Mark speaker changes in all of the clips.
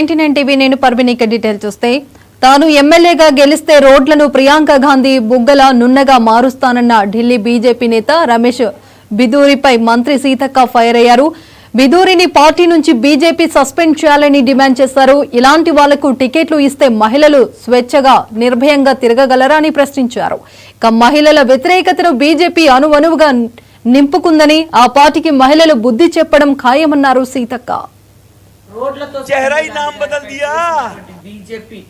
Speaker 1: 99 TV నేను పర్వినిక detail చూస్తే తాను ఎమ్మెల్యేగా గెలిస్తే రోడ్లను ప్రియాంక గాంధీ బుగ్గల నున్నగా మారుస్తానన్న ఢిల్లీ బీజేపీ నేత రమేష్ బిదూరిపై మంత్రి సీతక్క ఫైర్ అయ్యారు. బిదూరిని పార్టీ నుంచి బీజేపీ సస్పెండ్ చేయాలని డిమాండ్ చేశారు. ఇలాంటి వాళ్లకు టికెట్లు ఇస్తే మహిళలు స్వేచ్ఛగా నిర్భయంగా తిరగగలరా అని ప్రశ్నించారు. ఇక మహిళల వ్యతిరేకతను బీజేపీ అనువనువుగా నింపుకుందని ఆ పార్టీకి మహిళలు బుద్ధి చెప్పడం ఖాయమన్నారు సీతక్క.
Speaker 2: चेहरा ही नाम बदल दिया।
Speaker 3: बीजेपी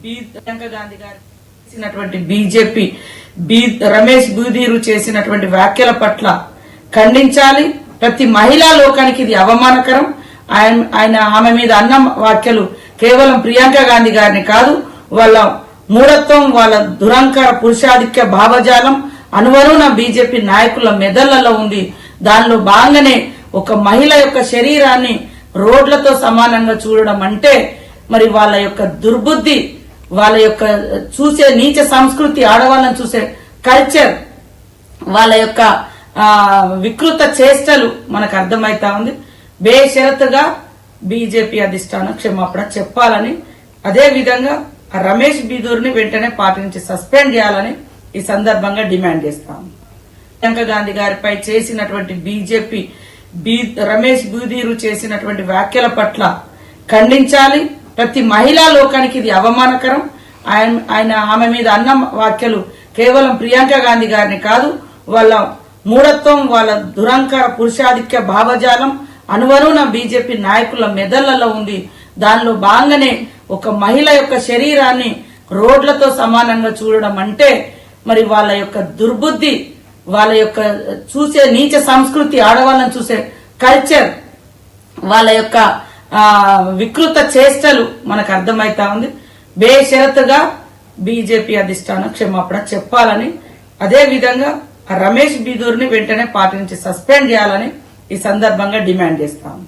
Speaker 3: प्रियंका गांधी गाరు बीजेपी రమేష్ బూదీరు చేసినటువంటి వ్యాఖ్యల పట్ల ఖండించాలి. ప్రతి మహిళా లోకానికి ఇది అవమానకరం. ఆమె మీద అన్న వ్యాఖ్యలు కేవలం ప్రియాంక గాంధీ గారిని కాదు, వాళ్ళ మూఢత్వం, వాళ్ళ దురంకార పురుషాధిక్య భావజాలం అనువనున బీజేపీ నాయకుల మెదళ్లలో ఉంది. దానిలో భాగంగానే ఒక మహిళ యొక్క శరీరాన్ని రోడ్లతో సమానంగా చూడడం అంటే మరి వాళ్ళ యొక్క దుర్బుద్ధి, వాళ్ళ యొక్క చూసే నీచ సంస్కృతి, ఆడవాళ్ళని చూసే కల్చర్, వాళ్ళ యొక్క వికృత చేష్టలు మనకు అర్థమైతా ఉంది. బేషరతుగా బీజేపీ అధిష్టానం క్షమాపణ చెప్పాలని, అదే విధంగా రమేష్ బిదూర్ని వెంటనే పార్టీ నుంచి సస్పెండ్ చేయాలని ఈ సందర్భంగా డిమాండ్ చేస్తాము. ప్రియాంక గాంధీ గారిపై చేసినటువంటి బీజేపీ రమేష్ బూదీరు చేసినటువంటి వ్యాఖ్యల పట్ల ఖండించాలి. ప్రతి మహిళా లోకానికి ఇది అవమానకరం. ఆమె మీద అన్న వ్యాఖ్యలు కేవలం ప్రియాంక గాంధీ గారిని కాదు, వాళ్ళ మూఢత్వం, వాళ్ళ దురంకార పురుషాధిక్య భావజాలం అనువనున బీజేపీ నాయకుల మెదళ్లలో ఉంది. దానిలో భాగంగానే ఒక మహిళ యొక్క శరీరాన్ని రోడ్లతో సమానంగా చూడడం అంటే మరి వాళ్ళ యొక్క దుర్బుద్ధి, వాళ్ళ యొక్క చూసే నీచ సంస్కృతి, ఆడవాళ్ళని చూసే కల్చర్, వాళ్ళ యొక్క వికృత చేష్టలు మనకు అర్థమైతా ఉంది. బేషరతుగా బీజేపీ అధిష్టానం క్షమాపణ చెప్పాలని, అదే విధంగా రమేష్ బిదూర్ని వెంటనే పార్టీ నుంచి సస్పెండ్ చేయాలని ఈ సందర్భంగా డిమాండ్ చేస్తాము.